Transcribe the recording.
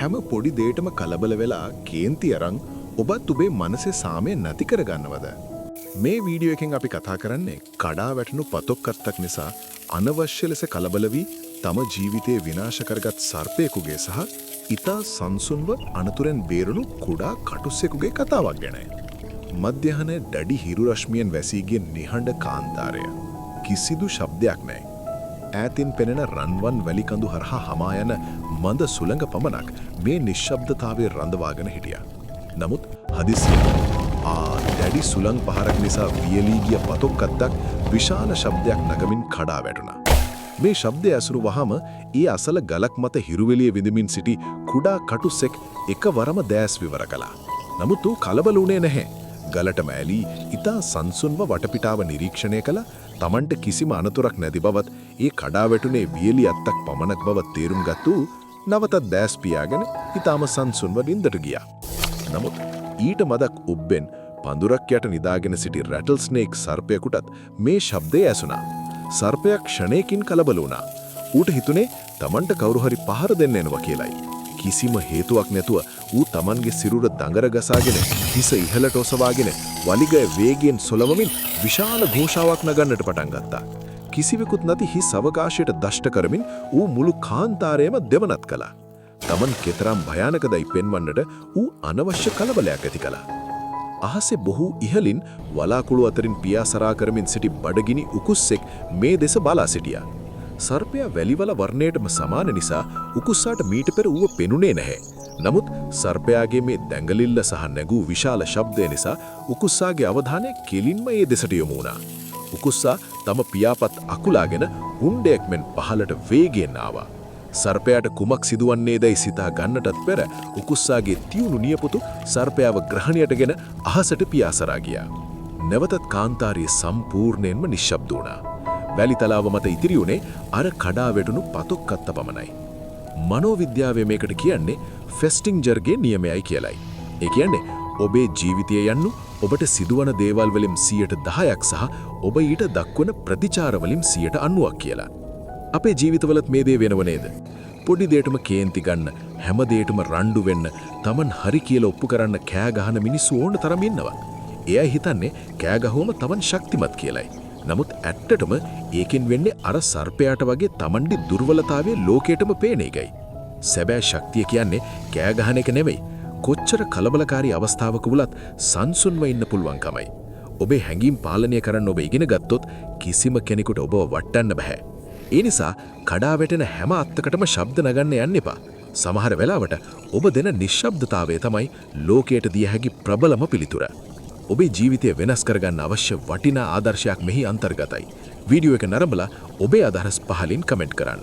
හැම පොඩි දෙයකටම කලබල වෙලා කේන්ති අරන් ඔබත් ඔබේ මනසේ සාමය නැති කරගන්නවද? මේ වීඩියෝ එකෙන් අපි කතා කරන්නේ කඩා වැටෙනු පතොක්කත්තක් නිසා අනවශ්‍ය ලෙස කලබල වී තම ජීවිතය විනාශ කරගත් සර්පයෙකුගේ සහ ඊතා සංසුන්ව අනතුරෙන් බේරුණු කුඩා කටුස්සෙකුගේ කතාවක් ගැනයි. මධ්‍යහන දැඩි හිරු රශ්මියෙන් වැසී ගිය නිහඬ කාන්තාරය. කිසිදු ශබ්දයක් නැහැ. ඈතින් පෙනෙන රන්වන් වැලි කඳු හරහා හමා යන මඳ සුළඟ පමණක් මේ නිශ්ශබ්දතාවයේ රඳවාගෙන හිටියා. නමුත් හදිසියේ දැඩි සුළං පහරක් නිසා වියලී ගිය පතොක්කත්තක් විශාල ශබ්දයක් නගමින් කඩා වැටුණා. මේ ශබ්දය ඇසුරු වහම ඒ අසල ගලක් මත හිරුවෙලිය විඳමින් සිටි කුඩා කටුස්සෙක් එකවරම දැස් විවර කළා. නමුත් ඌ කලබල වුණේ නැහැ. ගලට මෑලී ඊතා සංසුන්ව වටපිටාව නිරීක්ෂණය කළා. තමන්ට කිසිම අනතුරක් නැති බවත් ඒ කඩා වැටුනේ වියලි අත්තක් පමණක් බව තේරුම් ගත්තු නවතත් දැස් පියාගෙන ඊතාම සංසුන්ව නින්දට ගියා. නමුත් ඊට මදක් උබ්බෙන් පඳුරක් යට නිදාගෙන සිටි රැටල් ස්නේක් සර්පයෙකුටත් මේ ශබ්දය ඇසුණා. සර්පයා ක්ෂණයකින් කලබල වුණා. ඌට හිතුනේ තමන්ට කවුරු හරි පහර දෙන්න එනවා කියලායි. කිසිම හේතුවක් නැතුව ඌ තමන්ගේ සිරුර දඟර ගසාගෙන හිස ඉහළට ඔසවාගෙන වලිගය වේගයෙන් සොලවමින් විශාල ഘോഷාවක් නගන්නට පටන් ගත්තා. කිසිවෙකුත් නැති හිස් අවකාශයට දෂ්ට කරමින් ඌ මුළු කාන්තාරයම දෙවනත් කළා. තමන් කෙතරම් භයානකදයි පෙන්වන්නට ඌ අනවශ්‍ය කලබලයක් ඇති කළා. අහසේ බොහෝ ඉහළින් වලාකුළු අතරින් පියාසරා කරමින් සිටි බඩගිනි උකුස්සෙක් මේ දෙස බලා සිටියා. සර්පයා වැලිවල වර්ණයටම සමාන නිසා උකුස්සාට මීට පෙර ඌව පෙනුනේ නැහැ. නමුත් සර්පයාගේ මේ දැඟලිල්ල සහ නැගූ විශාල ශබ්දය නිසා උකුස්සාගේ අවධානය කෙලින්ම ඒ දෙසට යොමු වුණා. උකුස්සා තම පියාපත් අකුලාගෙන හුණ්ඩයක් මෙන් පහළට වේගයෙන් ආවා. සර්පයාට කුමක් සිදුවන්නේදයි සිතා ගන්නටත් පෙර උකුස්සාගේ තියුණු නියපොතු සර්පයාව ග්‍රහණයටගෙන අහසට පියාසරා ගියා. නැවතත් කාන්තාරයේ සම්පූර්ණයෙන්ම නිශ්ශබ්ද වුණා. වැලිතලාව මත ඉතිරි වුණේ අර කඩා වැටුණු පතොක්කත්ත පමණයි. මනෝවිද්‍යාවේ මේකට කියන්නේ ෆෙස්ටින්ජර්ගේ නියමයයි කියලයි. ඒ කියන්නේ ඔබේ ජීවිතය යන්නු ඔබට සිදුවන දේවල් වලින් 10%ක් සහ ඔබ ඊට දක්වන ප්‍රතිචාර වලින් 90%ක් කියලා. අපේ ජීවිතවලත් මේ දේ වෙනව නේද? පොඩි දෙයකටම කේන්ති ගන්න, හැම දෙයකටම රණ්ඩු වෙන්න, Taman හරි කියලා ඔප්පු කරන්න කෑ ගහන මිනිස්සු ඕන තරම් ඉන්නවා. එයා හිතන්නේ කෑ ගහුවම Taman ශක්තිමත් කියලායි. නමුත් ඇත්තටම ඒකෙන් වෙන්නේ අර සර්පයාට වගේ Tamanගේ දුර්වලතාවයේ ලෝකයටම පේන එකයි. සැබෑ ශක්තිය කියන්නේ කෑ ගහන එක නෙවෙයි. කොච්චර කලබලකාරී අවස්ථාවක වුලත් සංසුන්ව ඉන්න පුළුවන්කමයි. ඔබේ හැඟීම් පාලනය කරන්න ඔබ ඉගෙන ගත්තොත් කිසිම කෙනෙකුට ඔබව වටන්න බෑ. ඒ නිසා කඩා වැටෙන හැම අත්තකටම ශබ්ද නගන්න යන්න එපා. සමහර වෙලාවට ඔබ දෙන නිශ්ශබ්දතාවය තමයි ලෝකයට දිය හැකි ප්‍රබලම පිළිතුර. ඔබේ ජීවිතය වෙනස් කරගන්න අවශ්‍ය වටිනා ආදර්ශයක් මෙහි අන්තර්ගතයි. වීඩියෝ එක නරඹලා ඔබේ අදහස් පහලින් කමෙන්ට් කරන්න.